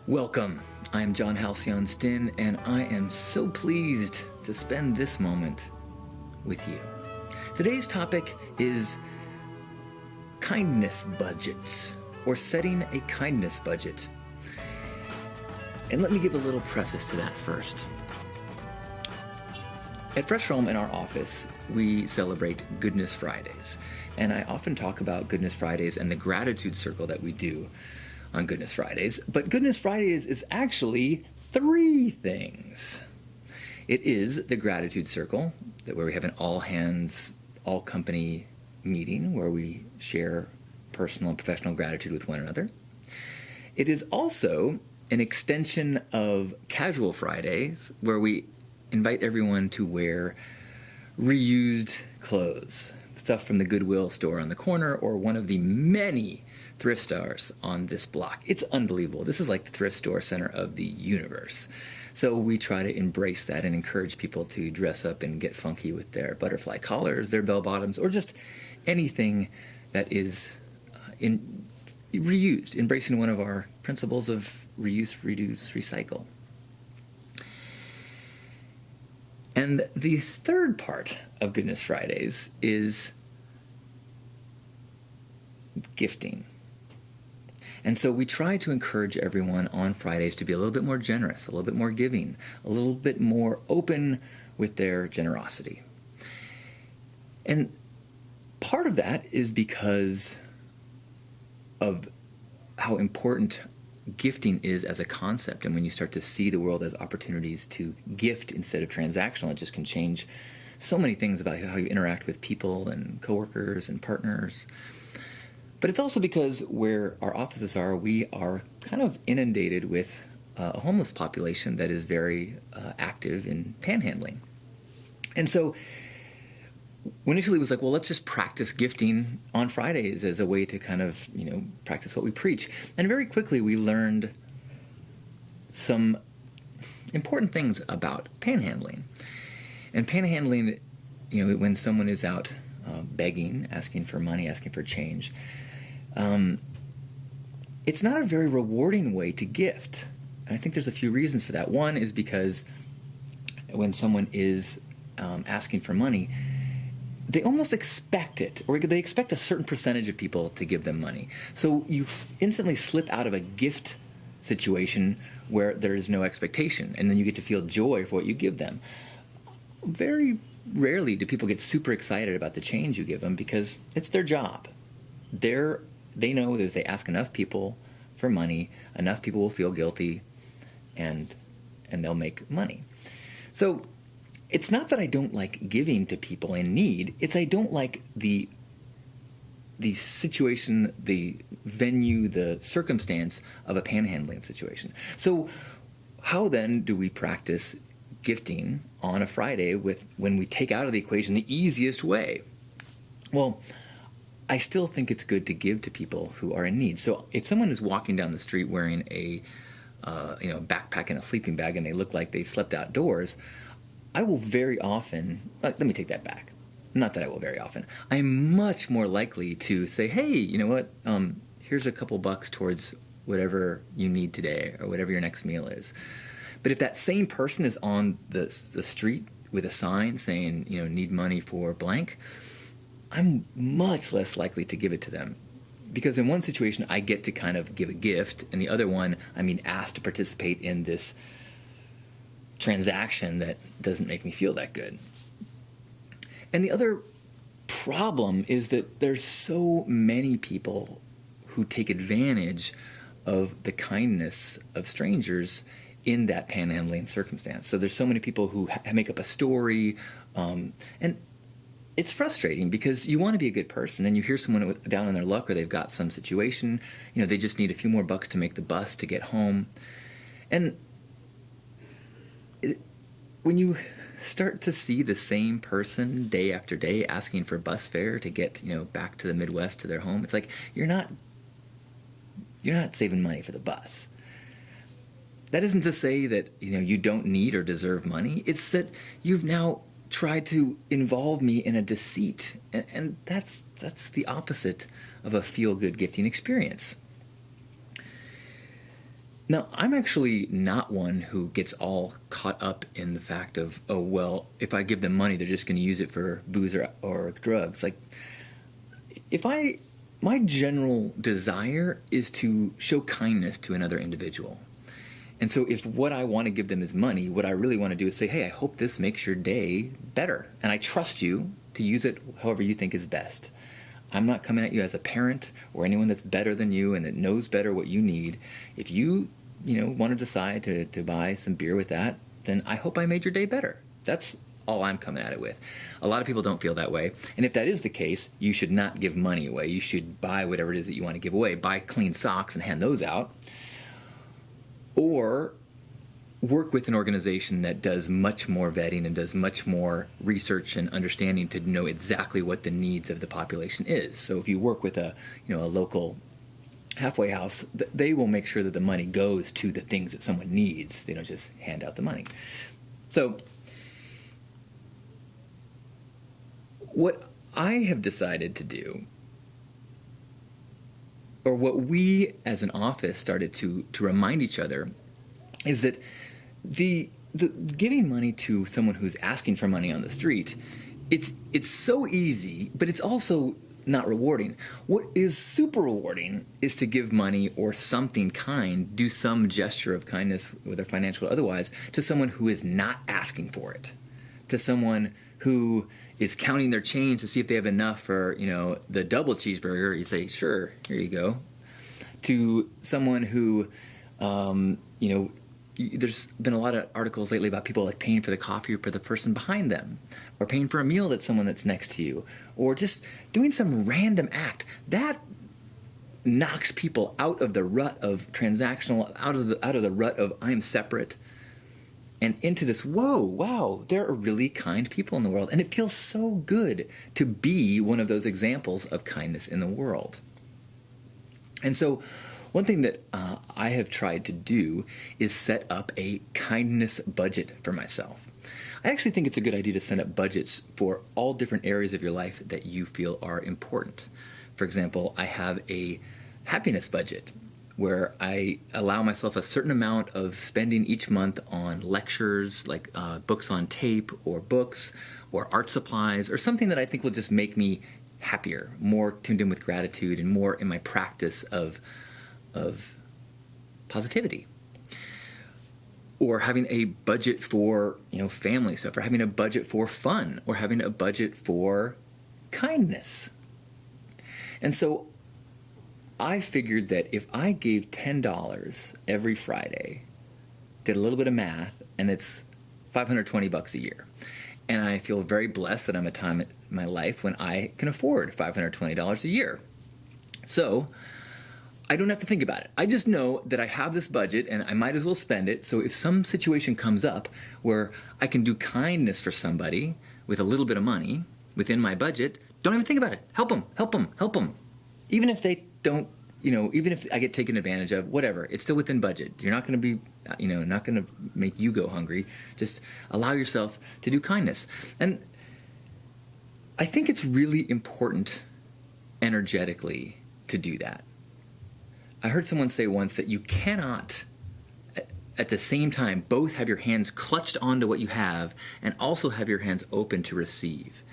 Welcome. I am John Halcyon Stinn, and I am so pleased to spend this moment with you. Today's topic is kindness budgets, or setting a kindness budget. And let me give a little preface to that first. At Fresh Realm in our office, we celebrate Goodness Fridays. And I often talk about Goodness Fridays and the gratitude circle that we do on Goodness Fridays. But Goodness Fridays is actually three things. It is the gratitude circle, where we have an all-hands, all-company meeting where we share personal and professional gratitude with one another. It is also an extension of Casual Fridays, where we invite everyone to wear reused clothes, stuff from the Goodwill store on the corner or one of the many thrift stores on this block. It's unbelievable. This is like the thrift store center of the universe. So we try to embrace that and encourage people to dress up and get funky with their butterfly collars, their bell bottoms, or just anything that is reused, embracing one of our principles of reuse, reduce, recycle. And the third part of Goodness Fridays is gifting. And so we try to encourage everyone on Fridays to be a little bit more generous, a little bit more giving, a little bit more open with their generosity. And part of that is because of how important gifting is as a concept. And when you start to see the world as opportunities to gift instead of transactional, it just can change so many things about how you interact with people and coworkers and partners. But it's also because where our offices are, we are kind of inundated with a homeless population that is very active in panhandling. And so initially it was like, well, let's just practice gifting on Fridays as a way to kind of, practice what we preach. And very quickly we learned some important things about panhandling. And panhandling, when someone is out begging, asking for money, asking for change, it's not a very rewarding way to gift. And I think there's a few reasons for that. One is because when someone is asking for money, they almost expect it, or they expect a certain percentage of people to give them money. So you instantly slip out of a gift situation where there is no expectation, and then you get to feel joy for what you give them. Very rarely do people get super excited about the change you give them because it's their job. They know that if they ask enough people for money, enough people will feel guilty, and they'll make money. So it's not that I don't like giving to people in need. It's I don't like the situation, the venue, the circumstance of a panhandling situation. So how then do we practice gifting on a Friday when we take out of the equation the easiest way? Well, I still think it's good to give to people who are in need. So if someone is walking down the street wearing a backpack and a sleeping bag and they look like they slept outdoors, I will very often, let me take that back. Not that I will very often. I am much more likely to say, hey, you know what, here's a couple bucks towards whatever you need today or whatever your next meal is. But if that same person is on the street with a sign saying, need money for blank, I'm much less likely to give it to them. Because in one situation, I get to kind of give a gift, and the other one, asked to participate in this transaction that doesn't make me feel that good. And the other problem is that there's so many people who take advantage of the kindness of strangers in that panhandling circumstance. So there's so many people who make up a story, and it's frustrating because you want to be a good person and you hear someone down on their luck or they've got some situation, they just need a few more bucks to make the bus to get home. And when you start to see the same person day after day asking for bus fare to get, back to the Midwest to their home, it's like you're not saving money for the bus. That isn't to say that, you don't need or deserve money. It's that you've now tried to involve me in a deceit, and that's the opposite of a feel-good gifting experience. Now, I'm actually not one who gets all caught up in the fact of, oh, well, if I give them money, they're just going to use it for booze or drugs. Like, if I, my general desire is to show kindness to another individual. And so if what I want to give them is money, what I really want to do is say, hey, I hope this makes your day better. And I trust you to use it however you think is best. I'm not coming at you as a parent or anyone that's better than you and that knows better what you need. If you want to decide to buy some beer with that, then I hope I made your day better. That's all I'm coming at it with. A lot of people don't feel that way. And if that is the case, you should not give money away. You should buy whatever it is that you want to give away. Buy clean socks and hand those out. Or work with an organization that does much more vetting and does much more research and understanding to know exactly what the needs of the population is. So if you work with a local halfway house, they will make sure that the money goes to the things that someone needs. They don't just hand out the money. So what I have decided to do, or what we as an office started to remind each other, is that the giving money to someone who's asking for money on the street, it's so easy, but it's also not rewarding. What is super rewarding is to give money or something kind, do some gesture of kindness, whether financial or otherwise, to someone who is not asking for it, to someone who is counting their change to see if they have enough for, the double cheeseburger. You say, sure, here you go. To someone who, there's been a lot of articles lately about people like paying for the coffee for the person behind them, or paying for a meal that someone that's next to you, or just doing some random act that knocks people out of the rut of transactional, out of the rut of I'm separate, and into this, wow, there are really kind people in the world. And it feels so good to be one of those examples of kindness in the world. And so one thing that I have tried to do is set up a kindness budget for myself. I actually think it's a good idea to set up budgets for all different areas of your life that you feel are important. For example, I have a happiness budget where I allow myself a certain amount of spending each month on lectures, like books on tape or books or art supplies or something that I think will just make me happier, more tuned in with gratitude and more in my practice of positivity. Or having a budget for family stuff, or having a budget for fun, or having a budget for kindness. And so I figured that if I gave $10 every Friday, did a little bit of math, and it's $520 a year. And I feel very blessed that I'm at a time in my life when I can afford $520 a year. So I don't have to think about it. I just know that I have this budget and I might as well spend it. So if some situation comes up where I can do kindness for somebody with a little bit of money within my budget, don't even think about it. Help them. Even if they don't, even if I get taken advantage of, whatever, it's still within budget. You're not going to be, not going to make you go hungry. Just allow yourself to do kindness. And I think it's really important energetically to do that. I heard someone say once that you cannot, at the same time, both have your hands clutched onto what you have and also have your hands open to receive.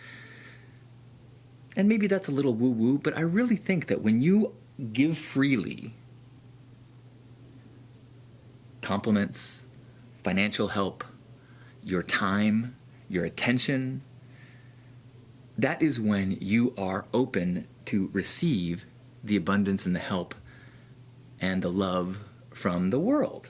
And maybe that's a little woo-woo, but I really think that when you give freely, compliments, financial help, your time, your attention, that is when you are open to receive the abundance and the help and the love from the world.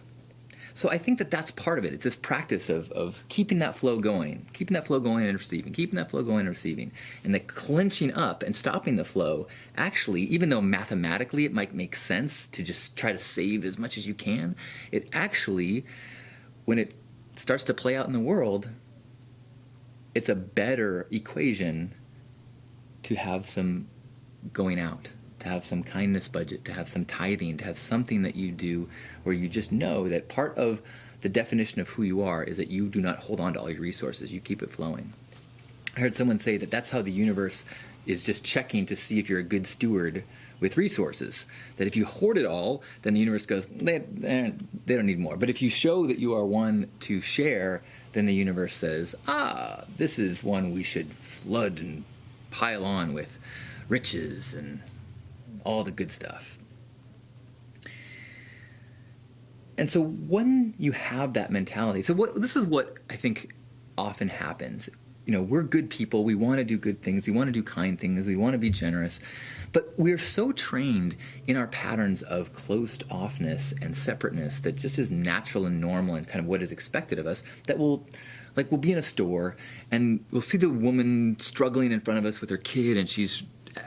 So I think that that's part of it. It's this practice of keeping that flow going and receiving, keeping that flow going and receiving. And the clenching up and stopping the flow, actually, even though mathematically it might make sense to just try to save as much as you can, it actually, when it starts to play out in the world, it's a better equation to have some going out, to have some kindness budget, to have some tithing, to have something that you do where you just know that part of the definition of who you are is that you do not hold on to all your resources, you keep it flowing. I heard someone say that that's how the universe is just checking to see if you're a good steward with resources. That if you hoard it all, then the universe goes, they don't need more. But if you show that you are one to share, then the universe says, this is one we should flood and pile on with riches and all the good stuff. And so when you have that mentality, this is what I think often happens. We're good people. We want to do good things. We want to do kind things. We want to be generous. But we're so trained in our patterns of closed offness and separateness that just is natural and normal and kind of what is expected of us, that we'll be in a store and we'll see the woman struggling in front of us with her kid, and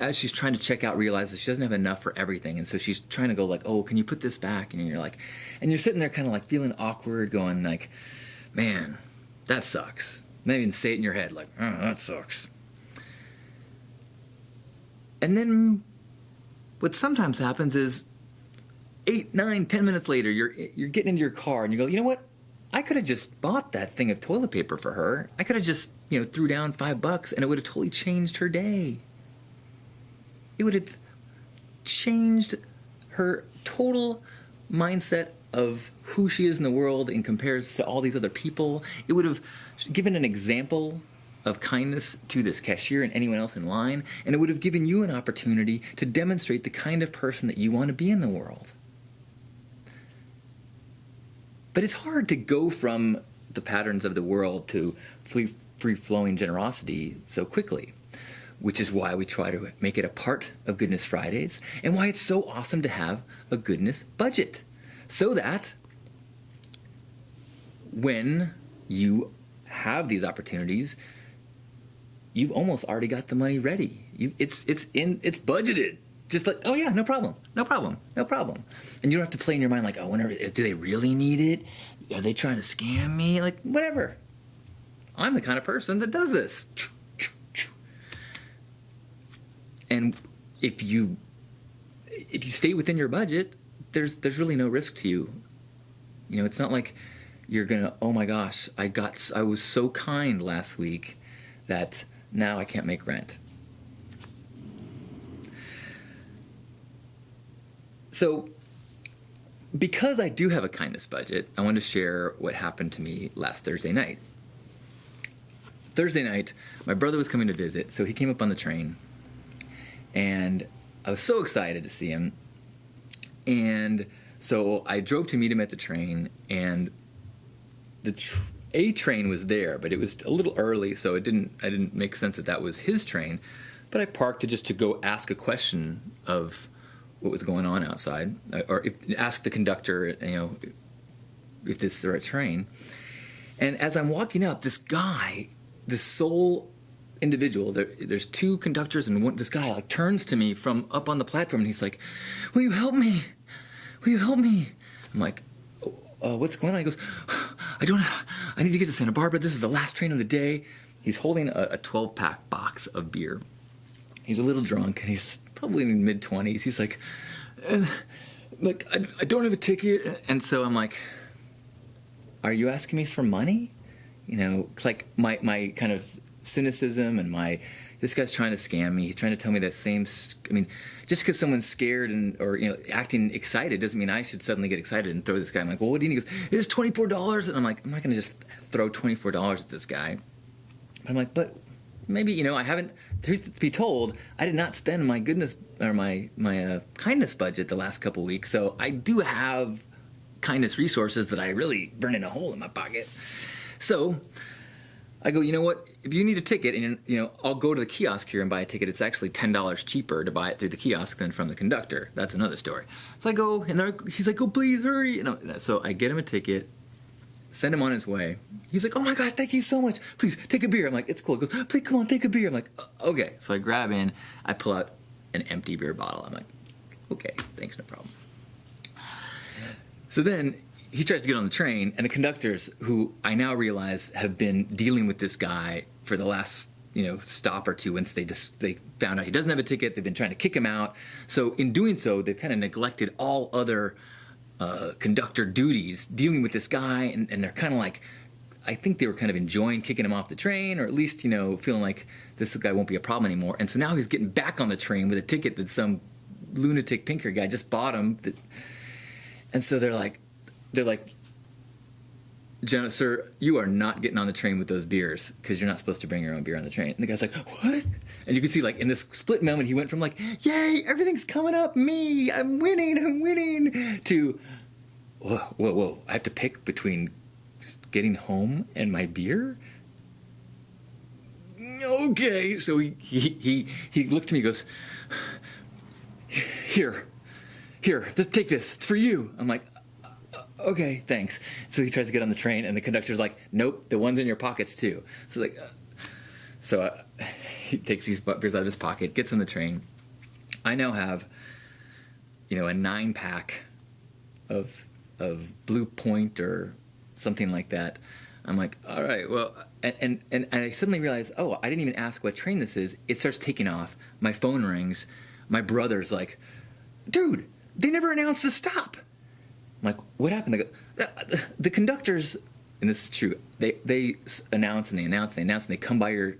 as she's trying to check out, realizes she doesn't have enough for everything. And so she's trying to go like, oh, can you put this back? And you're sitting there kind of like feeling awkward, going like, man, that sucks. Maybe even say it in your head, like, oh, that sucks. And then what sometimes happens is 8, 9, 10 minutes later, you're getting into your car and you go, you know what? I could have just bought that thing of toilet paper for her. I could have just, threw down $5 and it would have totally changed her day. It would have changed her total mindset of who she is in the world in comparison to all these other people. It would have given an example of kindness to this cashier and anyone else in line, and it would have given you an opportunity to demonstrate the kind of person that you want to be in the world. But it's hard to go from the patterns of the world to free-flowing generosity so quickly, which is why we try to make it a part of Goodness Fridays, and why it's so awesome to have a goodness budget, so that when you have these opportunities, you've almost already got the money ready. It's budgeted. Just like, oh yeah, no problem. And you don't have to play in your mind like, oh, do they really need it? Are they trying to scam me? Like, whatever. I'm the kind of person that does this. And if you stay within your budget, there's really no risk to you. It's not like you're gonna, oh my gosh, I was so kind last week that now I can't make rent. So, because I do have a kindness budget, I want to share what happened to me last Thursday night. Thursday night, my brother was coming to visit, so he came up on the train, and I was so excited to see him. And so I drove to meet him at the train, and a train was there, but it was a little early, so I didn't make sense that was his train. But I parked to go ask a question of what was going on outside, or ask the conductor, if this is the right train. And as I'm walking up, this guy, this sole individual, there's two conductors, and this guy turns to me from up on the platform, and he's like, will you help me? I'm like, what's going on? He goes, I need to get to Santa Barbara. This is the last train of the day. He's holding a 12-pack box of beer. He's a little drunk, and he's probably in his mid-20s. He's like, I don't have a ticket. And so I'm like, are you asking me for money? Like my kind of cynicism and this guy's trying to scam me. He's trying to tell me that same, just because someone's scared or acting excited doesn't mean I should suddenly get excited and throw this guy. I'm like, well, what do you need? He goes, it's $24. And I'm like, I'm not going to just throw $24 at this guy. But I'm like, but maybe, I haven't, truth to be told, I did not spend my goodness or my kindness budget the last couple weeks. So I do have kindness resources that I really burn in a hole in my pocket. So I go, you know what? If you need a ticket, and I'll go to the kiosk here and buy a ticket. It's actually $10 cheaper to buy it through the kiosk than from the conductor. That's another story. So I go, and he's like, "Oh, please hurry!" So I get him a ticket, send him on his way. He's like, "Oh my gosh, thank you so much. Please take a beer." I'm like, "It's cool." He goes, "Please come on, take a beer." I'm like, "Okay." So I grab in, I pull out an empty beer bottle. I'm like, "Okay, thanks, no problem." So then he tries to get on the train, and the conductors, who I now realize have been dealing with this guy for the last stop or two, once they found out he doesn't have a ticket, they've been trying to kick him out. So in doing so, they've kind of neglected all other conductor duties dealing with this guy, and they're kind of like, I think they were kind of enjoying kicking him off the train, or at least feeling like this guy won't be a problem anymore. And so now he's getting back on the train with a ticket that some lunatic pinker guy just bought them. And so they're like, Jenna, sir, you are not getting on the train with those beers because you're not supposed to bring your own beer on the train. And the guy's like, what? And you can see, like, in this split moment, he went from, like, yay, everything's coming up, me, I'm winning, to, whoa, I have to pick between getting home and my beer? Okay. So he looked at me and goes, here, take this, it's for you. I'm like, okay, thanks. So he tries to get on the train, and the conductor's like, nope, the one's in your pockets too. So he takes these beers out of his pocket, gets on the train. I now have, a 9-pack of Blue Point or something like that. I'm like, all right, well, and I suddenly realize, oh, I didn't even ask what train this is. It starts taking off. My phone rings. My brother's like, dude, they never announced the stop. I'm like, what happened? They go, the conductors, and this is true, they announce and they announce and they announce and they come by your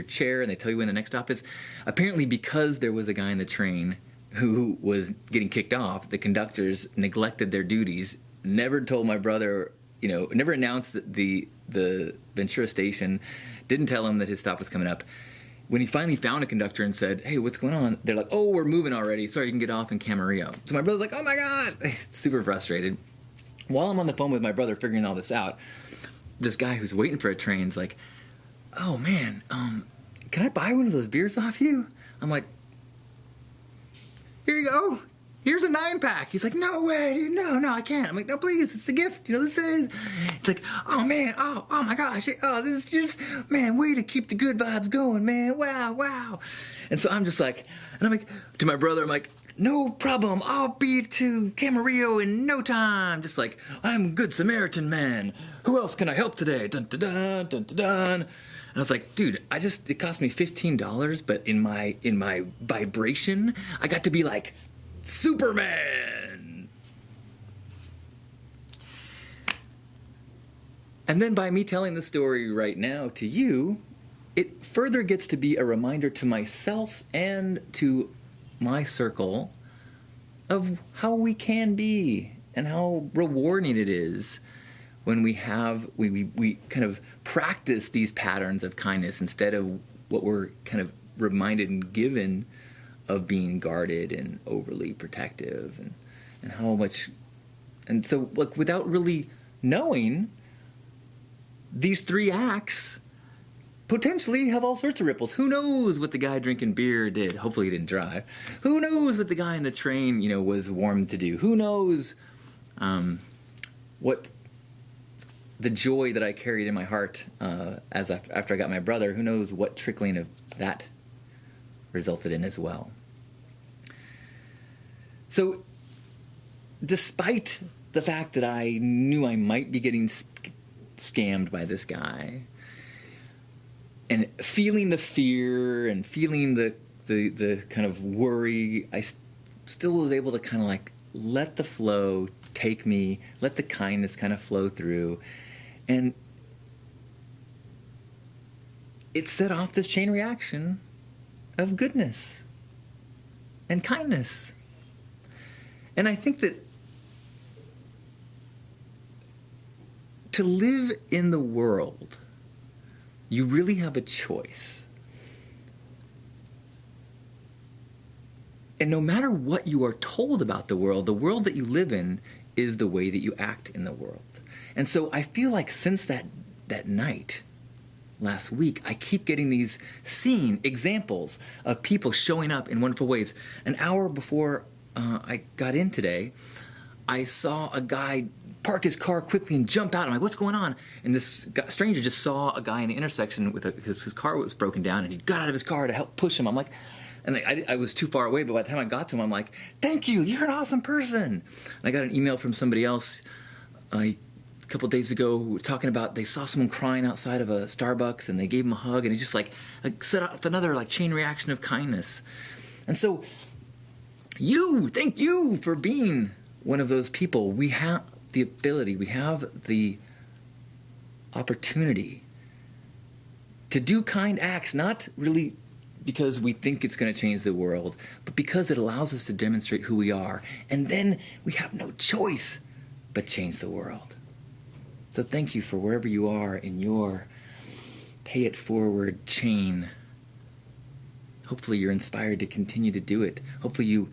chair and they tell you when the next stop is. Apparently, because there was a guy in the train who was getting kicked off, the conductors neglected their duties, never told my brother, never announced the Ventura station, didn't tell him that his stop was coming up. When he finally found a conductor and said, hey, what's going on? They're like, oh, we're moving already. Sorry, you can get off in Camarillo. So my brother's like, oh my God, super frustrated. While I'm on the phone with my brother figuring all this out, this guy who's waiting for a train's like, oh man, can I buy one of those beers off you? I'm like, here you go. Here's a 9-pack. He's like, no way, dude. No, I can't. I'm like, no, please, it's a gift. This is. It's like, oh man, oh my gosh, oh, this is just, man, way to keep the good vibes going, man. Wow. And so I'm just like, and I'm like, to my brother, I'm like, no problem. I'll be to Camarillo in no time. Just like, I'm a good Samaritan man. Who else can I help today? Dun dun dun dun dun dun. And I was like, dude, it cost me $15, but in my vibration, I got to be like Superman. And then by me telling the story right now to you, it further gets to be a reminder to myself and to my circle of how we can be and how rewarding it is when we kind of practice these patterns of kindness instead of what we're kind of reminded and given of being guarded and overly protective and how much. And so, like, without really knowing, these 3 acts potentially have all sorts of ripples. Who knows what the guy drinking beer did? Hopefully he didn't drive. Who knows what the guy in the train, was warned to do? Who knows what the joy that I carried in my heart after I got my brother? Who knows what trickling of that resulted in as well. So, despite the fact that I knew I might be getting scammed by this guy, and feeling the fear and feeling the kind of worry, I still was able to kind of like let the flow take me, let the kindness kind of flow through, and it set off this chain reaction of goodness and kindness. And I think that to live in the world, you really have a choice. And no matter what you are told about the world that you live in is the way that you act in the world. And so I feel like since that night, last week, I keep getting these examples of people showing up in wonderful ways. An hour before I got in today, I saw a guy park his car quickly and jump out. I'm like, what's going on? And this stranger just saw a guy in the intersection with his car was broken down, and he got out of his car to help push him. I'm like, and I was too far away, but by the time I got to him, I'm like, thank you, you're an awesome person. And I got an email from somebody else a couple days ago who were talking about they saw someone crying outside of a Starbucks, and they gave him a hug, and it just like set off another like chain reaction of kindness. And so thank you for being one of those people. We have the ability, we have the opportunity to do kind acts, not really because we think it's going to change the world, but because it allows us to demonstrate who we are. And then we have no choice but change the world. So thank you for wherever you are in your pay it forward chain. Hopefully you're inspired to continue to do it. Hopefully you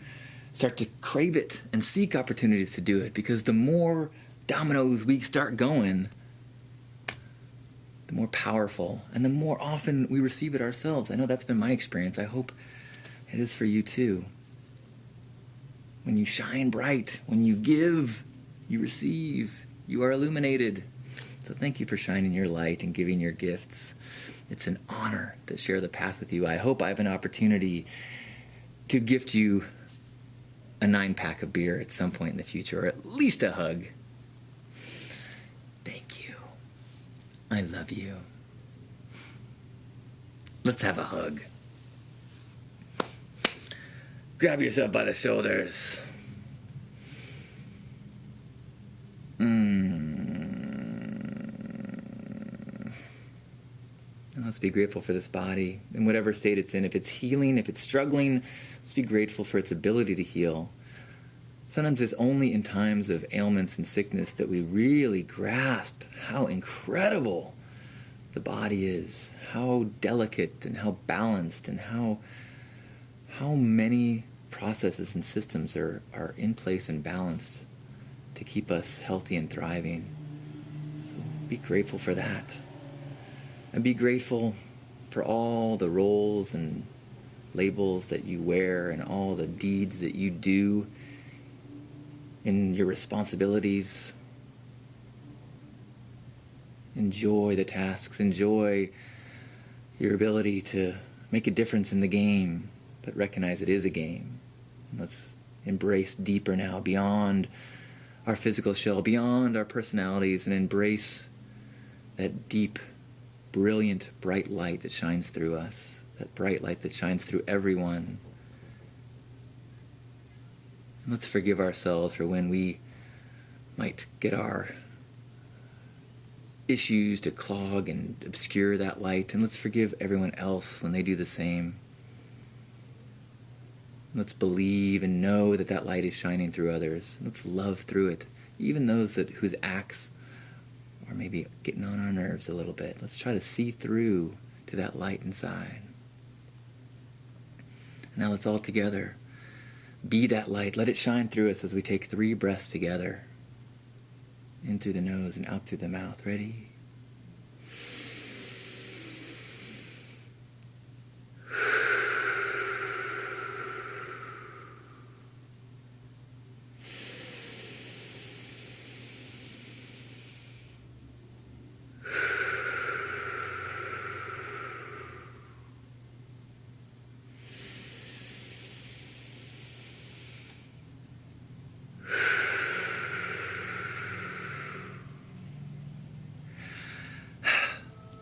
start to crave it and seek opportunities to do it, because the more dominoes we start going, the more powerful and the more often we receive it ourselves. I know that's been my experience. I hope it is for you too. When you shine bright, when you give, you receive, you are illuminated. So thank you for shining your light and giving your gifts. It's an honor to share the path with you. I hope I have an opportunity to gift you a 9-pack of beer at some point in the future, or at least a hug. Thank you. I love you. Let's have a hug. Grab yourself by the shoulders. And let's be grateful for this body in whatever state it's in. If it's healing, if it's struggling, let's be grateful for its ability to heal. Sometimes it's only in times of ailments and sickness that we really grasp how incredible the body is, how delicate and how balanced, and how many processes and systems are in place and balanced to keep us healthy and thriving. So be grateful for that. And be grateful for all the roles and labels that you wear and all the deeds that you do in your responsibilities. Enjoy the tasks. Enjoy your ability to make a difference in the game, but recognize it is a game. Let's embrace deeper now, beyond our physical shell, beyond our personalities, and embrace that deep, brilliant, bright light that shines through us, that bright light that shines through everyone. And let's forgive ourselves for when we might get our issues to clog and obscure that light, and let's forgive everyone else when they do the same. Let's believe and know that that light is shining through others. Let's love through it, even those whose acts are maybe getting on our nerves a little bit. Let's try to see through to that light inside. Now let's all together be that light. Let it shine through us as we take 3 breaths together. In through the nose and out through the mouth. Ready?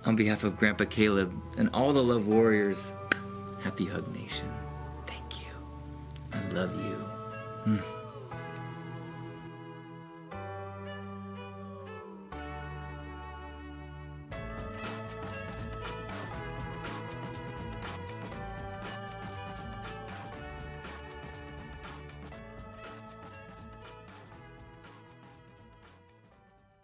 On behalf of Grandpa Caleb and all the Love Warriors, happy Hug Nation. Thank you. I love you.